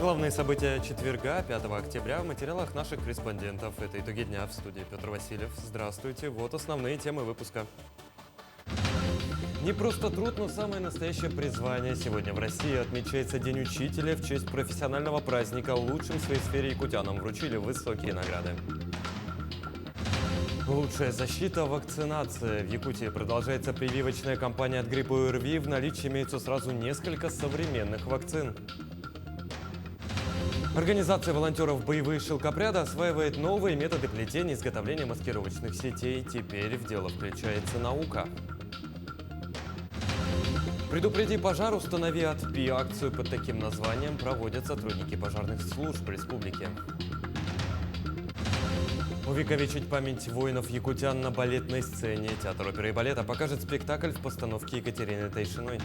Главные события четверга, 5 октября, в материалах наших корреспондентов. Это итоги дня в студии Петр Васильев. Здравствуйте. Вот основные темы выпуска. Не просто труд, но самое настоящее призвание. Сегодня в России отмечается День учителя. В честь профессионального праздника лучшим в своей сфере якутянам вручили высокие награды. Лучшая защита – вакцинация. В Якутии продолжается прививочная кампания от гриппа ОРВИ. В наличии имеется сразу несколько современных вакцин. Организация волонтеров «Боевые шелкопряды» осваивает новые методы плетения и изготовления маскировочных сетей. Теперь в дело включается наука. «Предупреди пожар, установи отпи». Акцию под таким названием проводят сотрудники пожарных служб республики. Увековечить память воинов-якутян на балетной сцене. Театр оперы и балета покажет спектакль в постановке Екатерины Тайшиной.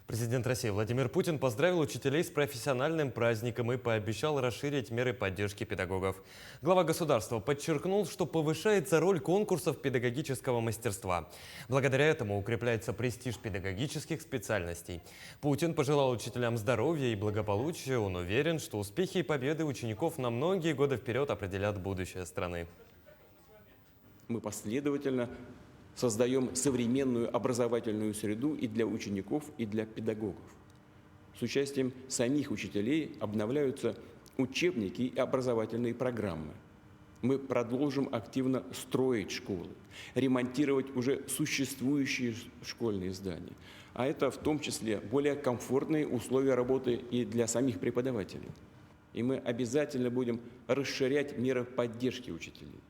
Президент России Владимир Путин поздравил учителей с профессиональным праздником и пообещал расширить меры поддержки педагогов. Глава государства подчеркнул, что повышается роль конкурсов педагогического мастерства. Благодаря этому укрепляется престиж педагогических специальностей. Путин пожелал учителям здоровья и благополучия. Он уверен, что успехи и победы учеников на многие годы вперед определят будущее страны. Мы последовательно создаем современную образовательную среду и для учеников, и для педагогов. С участием самих учителей обновляются учебники и образовательные программы. Мы продолжим активно строить школы, ремонтировать уже существующие школьные здания. А это в том числе более комфортные условия работы и для самих преподавателей. И мы обязательно будем расширять меры поддержки учителей.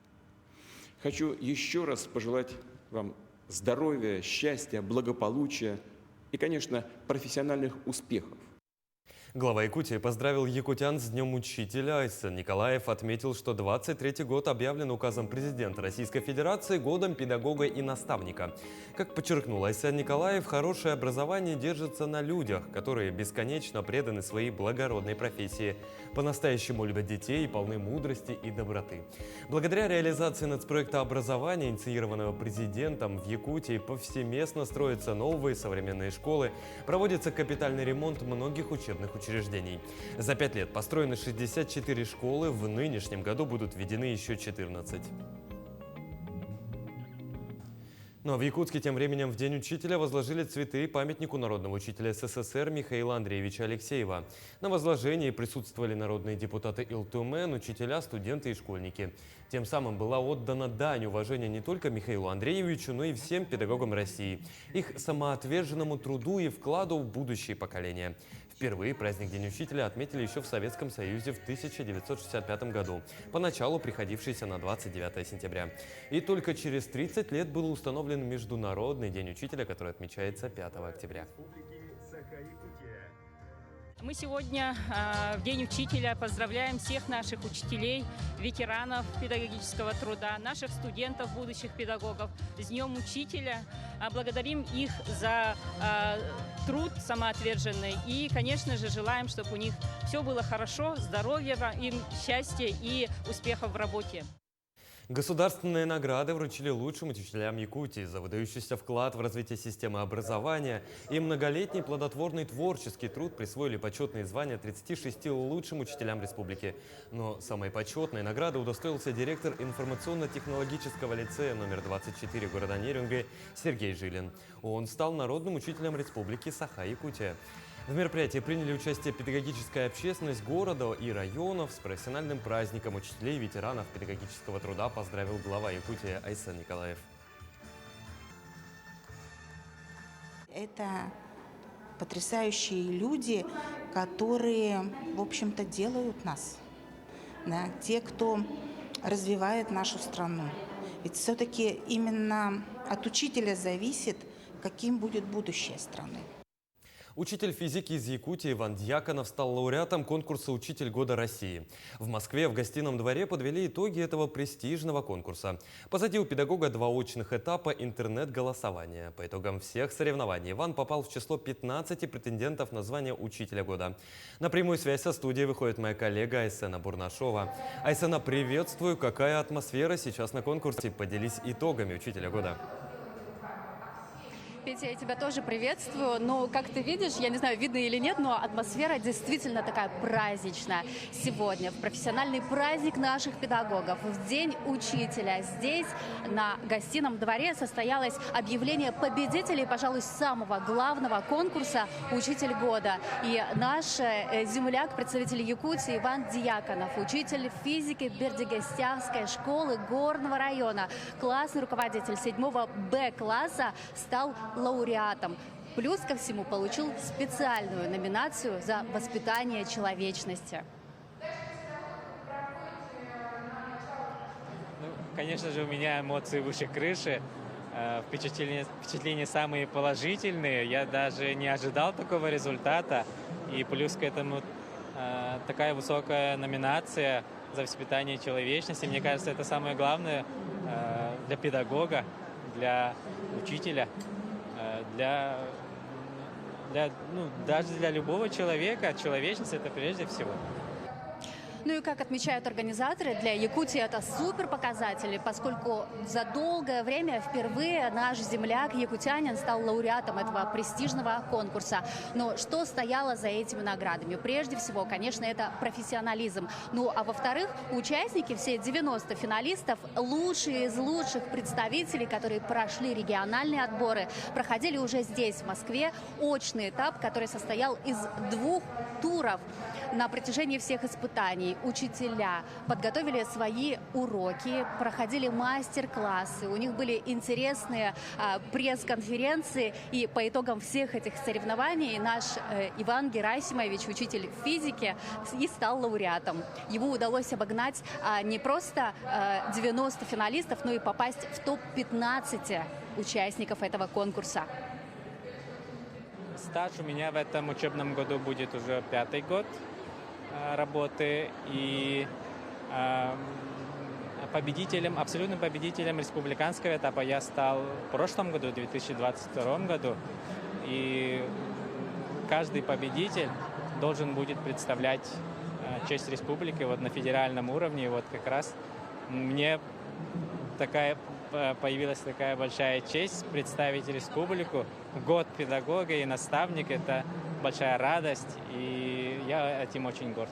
Хочу еще раз пожелать вам здоровья, счастья, благополучия и, конечно, профессиональных успехов. Глава Якутии поздравил якутян с Днем учителя. Айсен Николаев отметил, что 23-й год объявлен указом президента Российской Федерации годом педагога и наставника. Как подчеркнул Айсен Николаев, хорошее образование держится на людях, которые бесконечно преданы своей благородной профессии, по-настоящему любят детей и полны мудрости и доброты. Благодаря реализации нацпроекта образования, инициированного президентом, в Якутии повсеместно строятся новые современные школы, проводится капитальный ремонт многих учебных учреждений. За 5 лет построены 64 школы, в нынешнем году будут введены еще 14. Ну а в Якутске тем временем в День учителя возложили цветы памятнику народного учителя СССР Михаила Андреевича Алексеева. На возложении присутствовали народные депутаты Илтумен, учителя, студенты и школьники. Тем самым была отдана дань уважения не только Михаилу Андреевичу, но и всем педагогам России, их самоотверженному труду и вкладу в будущее поколения. Впервые праздник День учителя отметили еще в Советском Союзе в 1965 году, поначалу приходившийся на 29 сентября. И только через 30 лет был установлен Международный день учителя, который отмечается 5 октября. Мы сегодня в День учителя поздравляем всех наших учителей, ветеранов педагогического труда, наших студентов, будущих педагогов с Днем учителя. Благодарим их за труд самоотверженный и, конечно же, желаем, чтобы у них все было хорошо, здоровья им, счастья и успехов в работе. Государственные награды вручили лучшим учителям Якутии за выдающийся вклад в развитие системы образования и многолетний плодотворный творческий труд. Присвоили почетные звания 36 лучшим учителям республики. Но самой почетной награды удостоился директор информационно-технологического лицея номер 24 города Нерюнгы Сергей Жилин. Он стал народным учителем республики Саха-Якутия. В мероприятии приняли участие педагогическая общественность города и районов. С профессиональным праздником учителей и ветеранов педагогического труда поздравил глава Якутии Айсен Николаев. Это потрясающие люди, которые, в общем-то, делают нас. Да? Те, кто развивает нашу страну. Ведь все-таки именно от учителя зависит, каким будет будущее страны. Учитель физики из Якутии Иван Дьяконов стал лауреатом конкурса «Учитель года России». В Москве в гостином дворе подвели итоги этого престижного конкурса. Позади у педагога 2 очных этапа интернет-голосования. По итогам всех соревнований Иван попал в число 15 претендентов на звание «Учителя года». На прямую связь со студией выходит моя коллега Айсена Бурнашова. Айсена, приветствую. Какая атмосфера сейчас на конкурсе? Поделись итогами «Учителя года». Петя, я тебя тоже приветствую. Ну, как ты видишь, я не знаю, видно или нет, но атмосфера действительно такая праздничная. Сегодня в профессиональный праздник наших педагогов, в День учителя, здесь на гостином дворе состоялось объявление победителей, пожалуй, самого главного конкурса «Учитель года». И наш земляк, представитель Якутии Иван Дьяконов, учитель физики Бердигостянской школы Горного района, классный руководитель 7-го Б-класса, стал лауреатом. Плюс ко всему получил специальную номинацию за воспитание человечности. Ну, конечно же, у меня эмоции выше крыши. Впечатления самые положительные. Я даже не ожидал такого результата. И плюс к этому такая высокая номинация за воспитание человечности. Мне кажется, это самое главное для педагога, для учителя, даже для любого человека. Человечность – это прежде всего. Ну и как отмечают организаторы, для Якутии это супер показатели, поскольку за долгое время впервые наш земляк, якутянин, стал лауреатом этого престижного конкурса. Но что стояло за этими наградами? Прежде всего, конечно, это профессионализм. Ну а во-вторых, участники, все 90 финалистов, лучшие из лучших представителей, которые прошли региональные отборы, проходили уже здесь, в Москве, очный этап, который состоял из 2 туров. На протяжении всех испытаний учителя подготовили свои уроки, проходили мастер-классы, у них были интересные пресс-конференции, и по итогам всех этих соревнований наш Иван Герасимович, учитель физики, и стал лауреатом. Ему удалось обогнать не просто 90 финалистов, но и попасть в топ-15 участников этого конкурса. Стаж у меня в этом учебном году будет уже 5-й год работы, и абсолютным победителем республиканского этапа я стал в прошлом году, в 2022 году, и каждый победитель должен будет представлять честь республики вот на федеральном уровне. Вот как раз мне появилась такая большая честь представить республику. Год педагога и наставника – это большая радость, и я этим очень горд.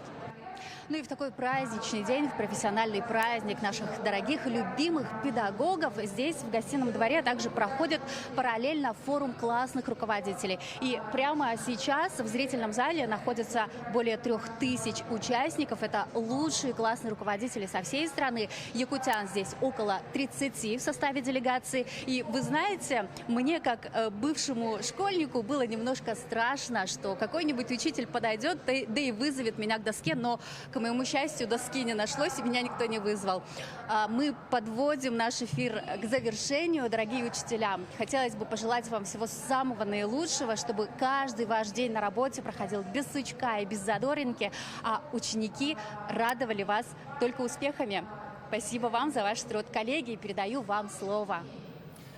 Ну и в такой праздничный день, в профессиональный праздник наших дорогих и любимых педагогов, здесь, в гостином дворе, также проходит параллельно форум классных руководителей. И прямо сейчас в зрительном зале находится более 3000 участников. Это лучшие классные руководители со всей страны. Якутян здесь около 30 в составе делегации. И вы знаете, мне, как бывшему школьнику, было немножко страшно, что какой-нибудь учитель подойдет, да и вызовет меня к доске, но к моему счастью, доски не нашлось, и меня никто не вызвал. Мы подводим наш эфир к завершению. Дорогие учителя, хотелось бы пожелать вам всего самого наилучшего, чтобы каждый ваш день на работе проходил без сучка и без задоринки, а ученики радовали вас только успехами. Спасибо вам за ваш труд, коллеги, и передаю вам слово.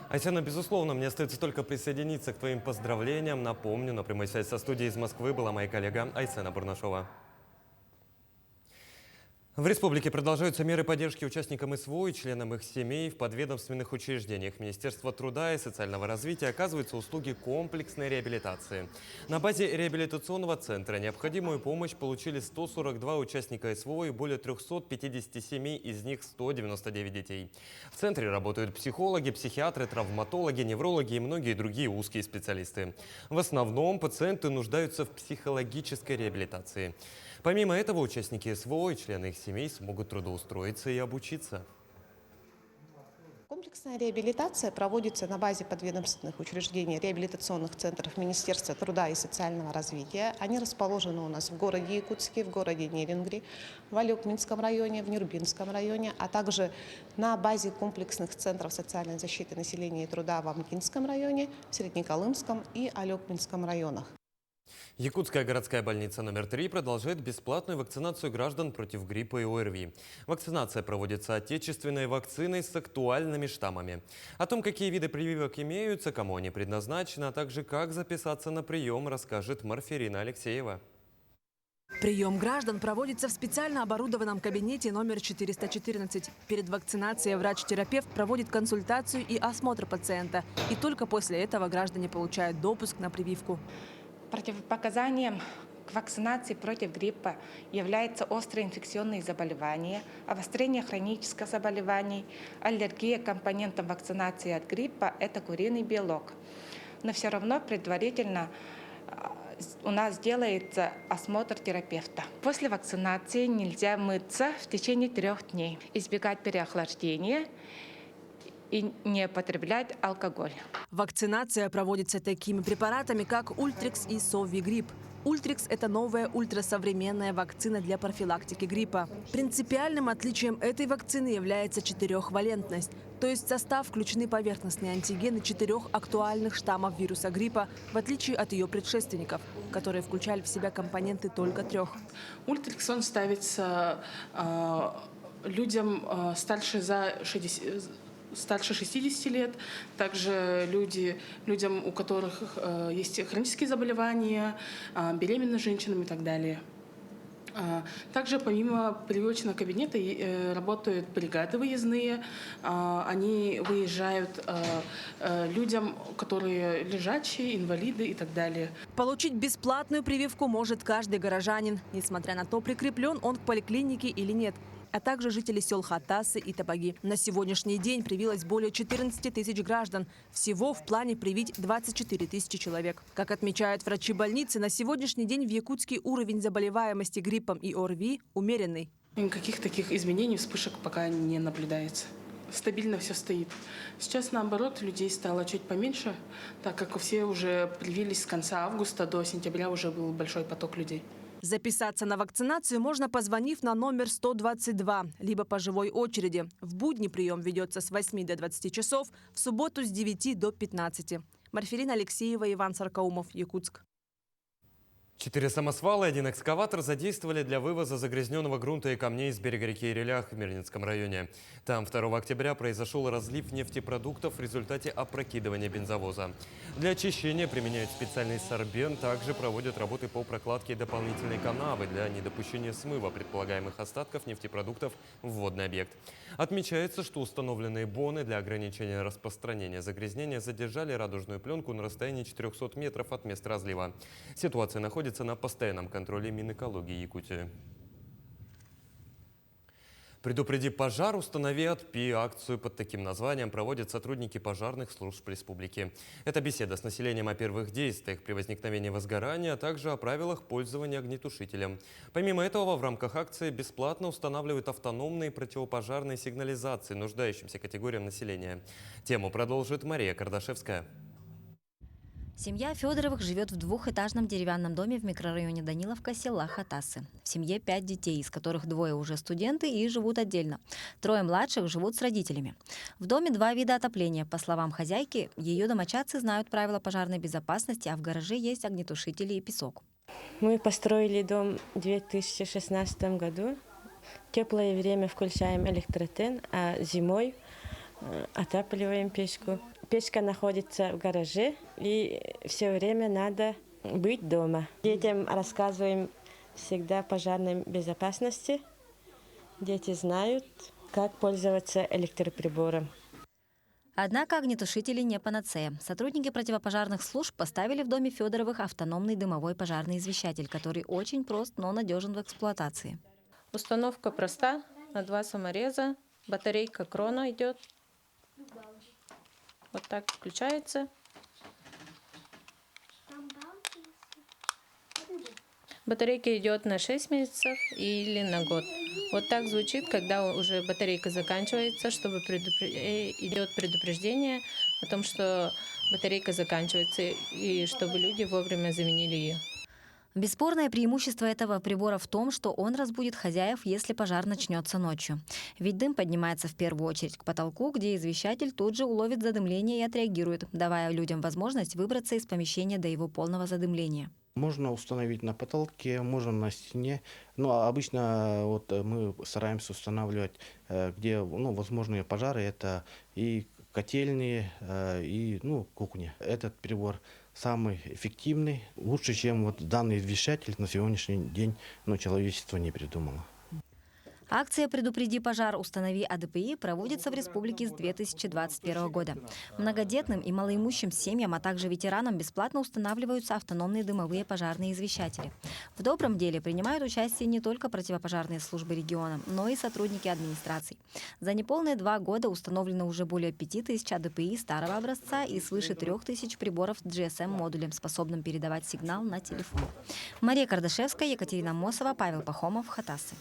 Айсена, безусловно, мне остается только присоединиться к твоим поздравлениям. Напомню, на прямой связи со студией из Москвы была моя коллега Айсена Бурнашова. В республике продолжаются меры поддержки участникам СВО и членам их семей в подведомственных учреждениях. Министерства труда и социального развития оказываются услуги комплексной реабилитации. На базе реабилитационного центра необходимую помощь получили 142 участника СВО и более 357, из них 199 детей. В центре работают психологи, психиатры, травматологи, неврологи и многие другие узкие специалисты. В основном пациенты нуждаются в психологической реабилитации. Помимо этого, участники СВО и члены их семей смогут трудоустроиться и обучиться. Комплексная реабилитация проводится на базе подведомственных учреждений реабилитационных центров Министерства труда и социального развития. Они расположены у нас в городе Якутске, в городе Нерюнгри, в Алекминском районе, в Нюрбинском районе, а также на базе комплексных центров социальной защиты населения и труда в Амкинском районе, в Среднеколымском и Алекминском районах. Якутская городская больница номер 3 продолжает бесплатную вакцинацию граждан против гриппа и ОРВИ. Вакцинация проводится отечественной вакциной с актуальными штаммами. О том, какие виды прививок имеются, кому они предназначены, а также как записаться на прием, расскажет Марферина Алексеева. Прием граждан проводится в специально оборудованном кабинете номер 414. Перед вакцинацией врач-терапевт проводит консультацию и осмотр пациента. И только после этого граждане получают допуск на прививку. Противопоказанием к вакцинации против гриппа являются острые инфекционные заболевания, обострение хронических заболеваний, аллергия к компонентам вакцинации от гриппа – это куриный белок. Но все равно предварительно у нас делается осмотр терапевта. После вакцинации нельзя мыться в течение 3 дней, избегать переохлаждения и не употреблять алкоголь. Вакцинация проводится такими препаратами, как Ультрикс и Совигрипп. Ультрикс – это новая ультрасовременная вакцина для профилактики гриппа. Принципиальным отличием этой вакцины является 4-валентность, то есть в состав включены поверхностные антигены 4 актуальных штаммов вируса гриппа, в отличие от ее предшественников, которые включали в себя компоненты только 3. Ультрикс он ставится людям старше 60 лет, также людям, у которых есть хронические заболевания, беременным женщинам и так далее. Также помимо прививочного кабинета работают бригады выездные. Они выезжают людям, которые лежачие, инвалиды и так далее. Получить бесплатную прививку может каждый горожанин, несмотря на то, прикреплен он к поликлинике или нет, а также жители сел Хатасы и Табаги. На сегодняшний день привилось более 14 тысяч граждан. Всего в плане привить 24 тысячи человек. Как отмечают врачи больницы, на сегодняшний день в Якутске уровень заболеваемости гриппом и ОРВИ умеренный. Никаких таких изменений, вспышек пока не наблюдается. Стабильно все стоит. Сейчас, наоборот, людей стало чуть поменьше, так как все уже привились с конца августа до сентября, уже был большой поток людей. Записаться на вакцинацию можно, позвонив на номер 122, либо по живой очереди. В будни прием ведется с 8 до 20 часов, в субботу с 9 до 15. Марфелина Алексеева, Иван Саркаумов, Якутск. 4 самосвала и 1 экскаватор задействовали для вывоза загрязненного грунта и камней с берега реки Ирелях в Мирнинском районе. Там 2 октября произошел разлив нефтепродуктов в результате опрокидывания бензовоза. Для очищения применяют специальный сорбент, также проводят работы по прокладке дополнительной канавы для недопущения смыва предполагаемых остатков нефтепродуктов в водный объект. Отмечается, что установленные боны для ограничения распространения загрязнения задержали радужную пленку на расстоянии 400 метров от места разлива. Ситуация находится на постоянном контроле Минэкологии Якутии. «Предупреди пожар, установи отпи». Акцию под таким названием проводят сотрудники пожарных служб республики. Это беседа с населением о первых действиях при возникновении возгорания, а также о правилах пользования огнетушителем. Помимо этого, в рамках акции бесплатно устанавливают автономные противопожарные сигнализации нуждающимся категориям населения. Тему продолжит Мария Кардашевская. Семья Федоровых живет в 2-этажном деревянном доме в микрорайоне Даниловка села Хатасы. В семье 5 детей, из которых 2 уже студенты и живут отдельно. 3 младших живут с родителями. В доме 2 вида отопления. По словам хозяйки, ее домочадцы знают правила пожарной безопасности, а в гараже есть огнетушители и песок. Мы построили дом в 2016 году. В теплое время включаем электротен, а зимой отапливаем печку. Печка находится в гараже, и все время надо быть дома. Детям рассказываем всегда о пожарной безопасности. Дети знают, как пользоваться электроприбором. Однако огнетушители не панацея. Сотрудники противопожарных служб поставили в доме Федоровых автономный дымовой пожарный извещатель, который очень прост, но надежен в эксплуатации. Установка проста, на 2 самореза, батарейка крона идет. Вот так включается. Батарейка идет на 6 месяцев или на год. Вот так звучит, когда уже батарейка заканчивается, чтобы идет предупреждение о том, что батарейка заканчивается, и чтобы люди вовремя заменили ее. Бесспорное преимущество этого прибора в том, что он разбудит хозяев, если пожар начнется ночью. Ведь дым поднимается в первую очередь к потолку, где извещатель тут же уловит задымление и отреагирует, давая людям возможность выбраться из помещения до его полного задымления. Можно установить на потолке, можно на стене. Но обычно мы стараемся устанавливать, где возможные пожары. Это и котельные и кухня. Этот прибор самый эффективный, лучше, чем данный вещатель на сегодняшний день человечество не придумало. Акция «Предупреди пожар, установи АДПИ» проводится в республике с 2021 года. Многодетным и малоимущим семьям, а также ветеранам бесплатно устанавливаются автономные дымовые пожарные извещатели. В добром деле принимают участие не только противопожарные службы региона, но и сотрудники администраций. За неполные 2 года установлено уже более 5000 АДПИ старого образца и свыше 3000 приборов с GSM-модулем, способным передавать сигнал на телефон. Мария Кардашевская, Екатерина Мосова, Павел Пахомов, Хатасы.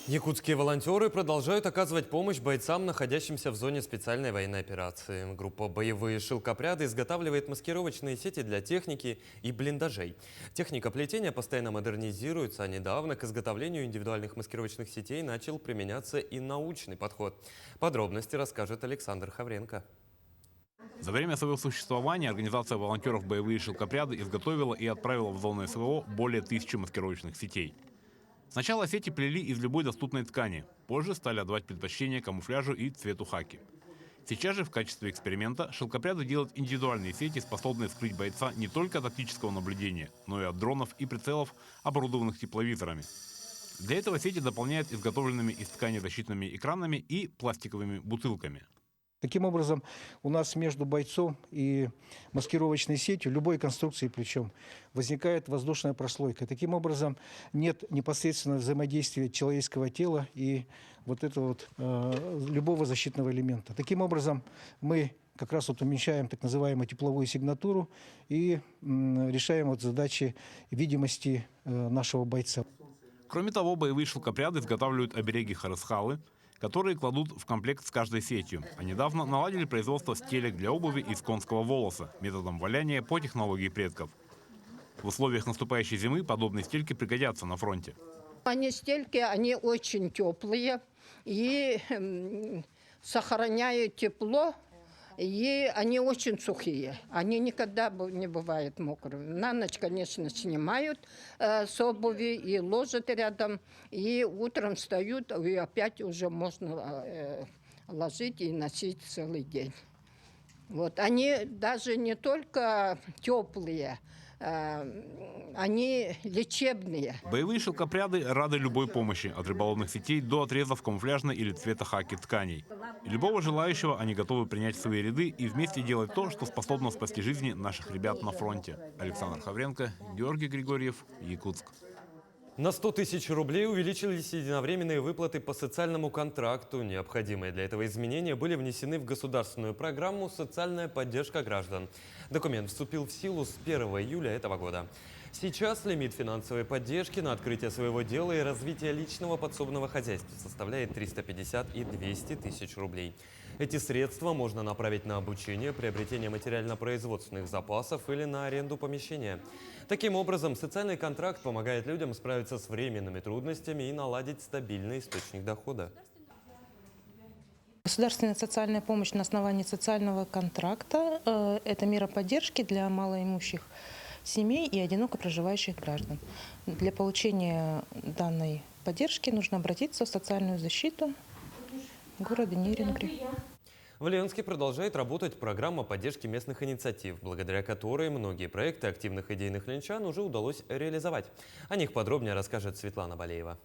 Якутские волонтеры продолжают оказывать помощь бойцам, находящимся в зоне специальной военной операции. Группа «Боевые шелкопряды» изготавливает маскировочные сети для техники и блиндажей. Техника плетения постоянно модернизируется, а недавно к изготовлению индивидуальных маскировочных сетей начал применяться и научный подход. Подробности расскажет Александр Хавренко. За время своего существования организация волонтеров «Боевые шелкопряды» изготовила и отправила в зону СВО более 1000 маскировочных сетей. Сначала сети плели из любой доступной ткани, позже стали отдавать предпочтение камуфляжу и цвету хаки. Сейчас же в качестве эксперимента шелкопряды делают индивидуальные сети, способные скрыть бойца не только от оптического наблюдения, но и от дронов и прицелов, оборудованных тепловизорами. Для этого сети дополняют изготовленными из ткани защитными экранами и пластиковыми бутылками. Таким образом, у нас между бойцом и маскировочной сетью, любой конструкции причем, возникает воздушная прослойка. Таким образом, нет непосредственного взаимодействия человеческого тела и любого защитного элемента. Таким образом, мы как раз уменьшаем так называемую тепловую сигнатуру и решаем задачи видимости нашего бойца. Кроме того, боевые шелкопряды изготавливают обереги харысхалы, которые кладут в комплект с каждой сетью. А недавно наладили производство стелек для обуви из конского волоса методом валяния по технологии предков. В условиях наступающей зимы подобные стельки пригодятся на фронте. Стельки, они очень теплые и сохраняют тепло, и они очень сухие. Они никогда не бывают мокрыми. На ночь, конечно, снимают с обуви и ложат рядом. И утром встают, и опять уже можно ложить и носить целый день. Они даже не только теплые, они лечебные. Боевые шелкопряды рады любой помощи, от рыболовных сетей до отрезов камуфляжной или цвета хаки тканей. И любого желающего они готовы принять в свои ряды и вместе делать то, что способно спасти жизни наших ребят на фронте. Александр Хавренко, Георгий Григорьев, Якутск. На 100 000 рублей увеличились единовременные выплаты по социальному контракту. Необходимые для этого изменения были внесены в государственную программу «Социальная поддержка граждан». Документ вступил в силу с 1 июля этого года. Сейчас лимит финансовой поддержки на открытие своего дела и развитие личного подсобного хозяйства составляет 350 и 200 тысяч рублей. Эти средства можно направить на обучение, приобретение материально-производственных запасов или на аренду помещения. Таким образом, социальный контракт помогает людям справиться с временными трудностями и наладить стабильный источник дохода. Государственная социальная помощь на основании социального контракта – это мера поддержки для малоимущих семей и одиноко проживающих граждан. Для получения данной поддержки нужно обратиться в социальную защиту города Нерюнгри. В Ленске продолжает работать программа поддержки местных инициатив, благодаря которой многие проекты активных идейных ленчан уже удалось реализовать. О них подробнее расскажет Светлана Балеева.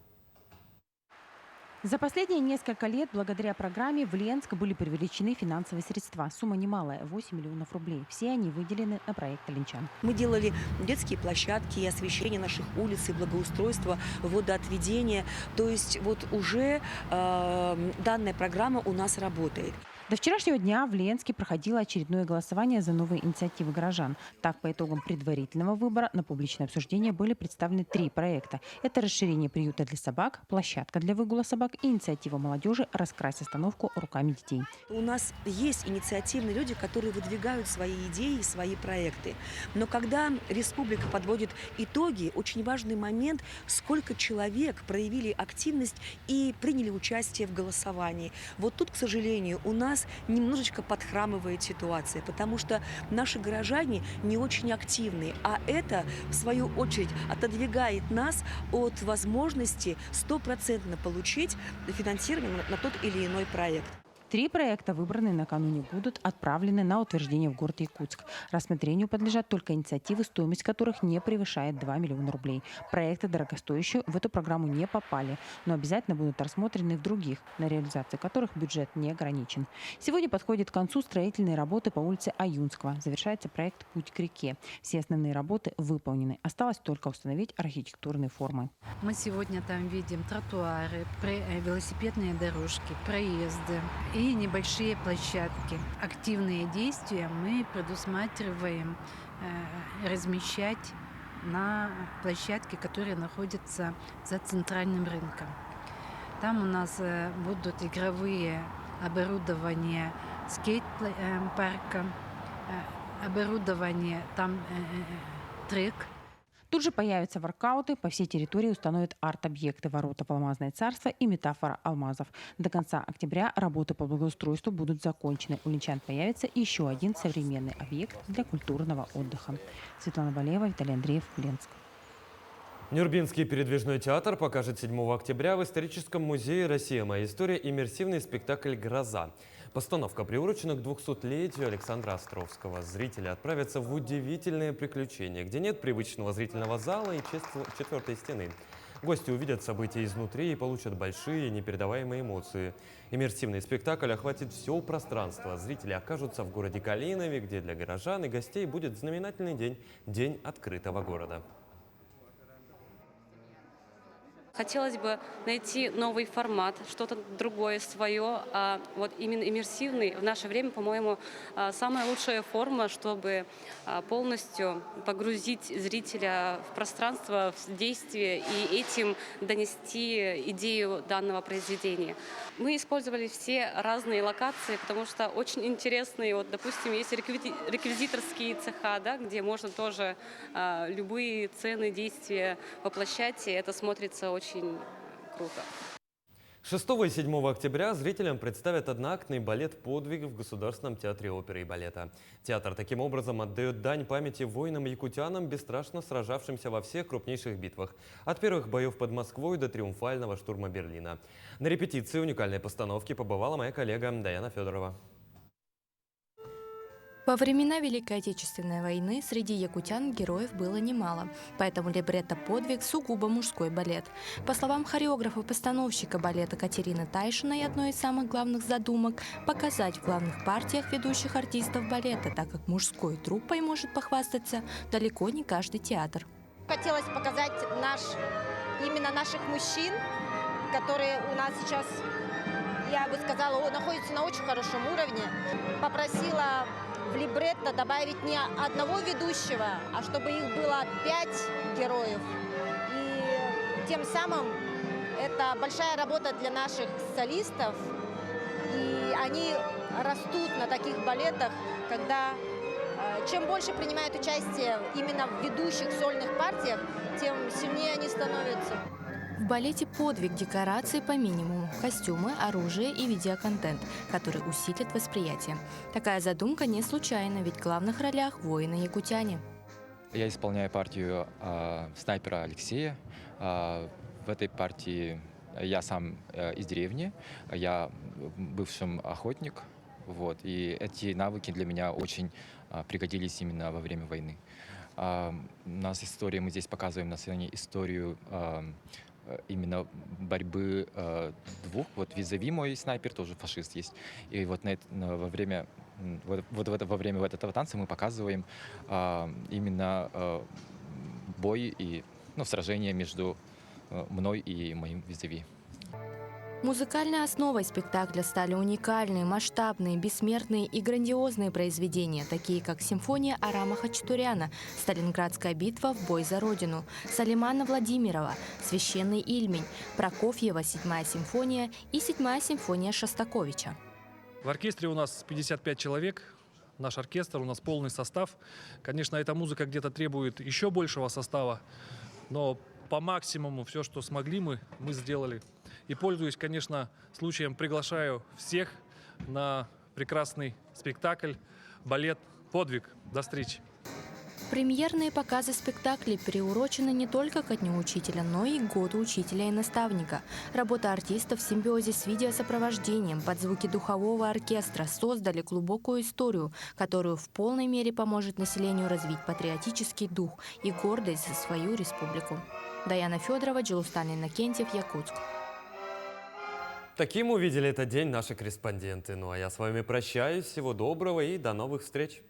За последние несколько лет благодаря программе в Ленск были привлечены финансовые средства. Сумма немалая – 8 миллионов рублей. Все они выделены на проект ленчан. Мы делали детские площадки, и освещение наших улиц, и благоустройство, водоотведение. То есть уже данная программа у нас работает. До вчерашнего дня в Ленске проходило очередное голосование за новые инициативы горожан. Так, по итогам предварительного выбора на публичное обсуждение были представлены 3 проекта. Это расширение приюта для собак, площадка для выгула собак и инициатива молодежи «Раскрась остановку руками детей». У нас есть инициативные люди, которые выдвигают свои идеи, свои проекты. Но когда республика подводит итоги, очень важный момент, сколько человек проявили активность и приняли участие в голосовании. Вот тут, к сожалению, у нас немножечко подхрамывает ситуация, потому что наши горожане не очень активны, а это, в свою очередь, отодвигает нас от возможности 100% получить финансирование на тот или иной проект. 3 проекта, выбранные накануне, будут отправлены на утверждение в город Якутск. Рассмотрению подлежат только инициативы, стоимость которых не превышает 2 миллиона рублей. Проекты дорогостоящие в эту программу не попали, но обязательно будут рассмотрены в других, на реализацию которых бюджет не ограничен. Сегодня подходит к концу строительные работы по улице Аюнского. Завершается проект «Путь к реке». Все основные работы выполнены. Осталось только установить архитектурные формы. Мы сегодня там видим тротуары, велосипедные дорожки, проезды и небольшие площадки. Активные действия мы предусматриваем размещать на площадке, которая находится за центральным рынком. Там у нас будут игровые оборудования скейт-парка, оборудование, там трек. Тут же появятся воркауты, по всей территории установят арт-объекты, ворота в Алмазное царство и метафора алмазов. До конца октября работы по благоустройству будут закончены. У линчан появится еще один современный объект для культурного отдыха. Светлана Валеева, Виталий Андреев, Ленск. Нюрбинский передвижной театр покажет 7 октября в историческом музее «Россия. Моя история» иммерсивный спектакль «Гроза». Постановка приурочена к 200-летию Александра Островского. Зрители отправятся в удивительное приключение, где нет привычного зрительного зала и четвертой стены. Гости увидят события изнутри и получат большие непередаваемые эмоции. Иммерсивный спектакль охватит все пространство. Зрители окажутся в городе Калинове, где для горожан и гостей будет знаменательный день – День открытого города. Хотелось бы найти новый формат, что-то другое, свое. Вот именно иммерсивный в наше время, по-моему, самая лучшая форма, чтобы полностью погрузить зрителя в пространство, в действие и этим донести идею данного произведения. Мы использовали все разные локации, потому что очень интересные. Вот, допустим, есть реквизиторские цеха, да, где можно тоже любые сцены, действия воплощать, и это смотрится очень круто. 6 и 7 октября зрителям представят одноактный балет «Подвиг» в Государственном театре оперы и балета. Театр таким образом отдает дань памяти воинам-якутянам, бесстрашно сражавшимся во всех крупнейших битвах. От первых боев под Москвой до триумфального штурма Берлина. На репетиции уникальной постановки побывала моя коллега Даяна Федорова. Во времена Великой Отечественной войны среди якутян героев было немало, поэтому либретто «Подвиг» сугубо мужской балет. По словам хореографа-постановщика балета Катерины Тайшиной, одной из самых главных задумок – показать в главных партиях ведущих артистов балета, так как мужской труппой может похвастаться далеко не каждый театр. Хотелось показать именно наших мужчин, которые у нас сейчас, я бы сказала, находятся на очень хорошем уровне. Попросила в либретто добавить не одного ведущего, а чтобы их было 5 героев. И тем самым это большая работа для наших солистов. И они растут на таких балетах, когда чем больше принимают участие именно в ведущих сольных партиях, тем сильнее они становятся. В балете «Подвиг» декорации по минимуму, костюмы, оружие и видеоконтент, который усилит восприятие. Такая задумка не случайна, ведь в главных ролях воины-якутяне. Я исполняю партию снайпера Алексея. В этой партии я сам из деревни, я бывший охотник. Вот, и эти навыки для меня очень пригодились именно во время войны. У нас история, мы здесь показываем на сцене историю именно борьбы двух. Вот визави мой снайпер, тоже фашист есть. И вот во время этого танца мы показываем именно бой и сражение между мной и моим визави. Музыкальной основой спектакля стали уникальные, масштабные, бессмертные и грандиозные произведения, такие как «Симфония Арама Хачатуряна», «Сталинградская битва. В бой за Родину», «Салимана Владимирова», «Священный Ильмень», Прокофьева «Седьмая симфония» и «Седьмая симфония» Шостаковича. В оркестре у нас 55 человек. Наш оркестр, у нас полный состав. Конечно, эта музыка где-то требует еще большего состава, но по максимуму все, что смогли, мы сделали. И, пользуясь, конечно, случаем, приглашаю всех на прекрасный спектакль, балет «Подвиг». До встречи! Премьерные показы спектаклей приурочены не только ко Дню учителя, но и к Году учителя и наставника. Работа артистов в симбиозе с видеосопровождением под звуки духового оркестра создали глубокую историю, которую в полной мере поможет населению развить патриотический дух и гордость за свою республику. Даяна Федорова, Джилустан Иннокентьев, Якутск. Таким увидели этот день наши корреспонденты. Ну а я с вами прощаюсь. Всего доброго и до новых встреч.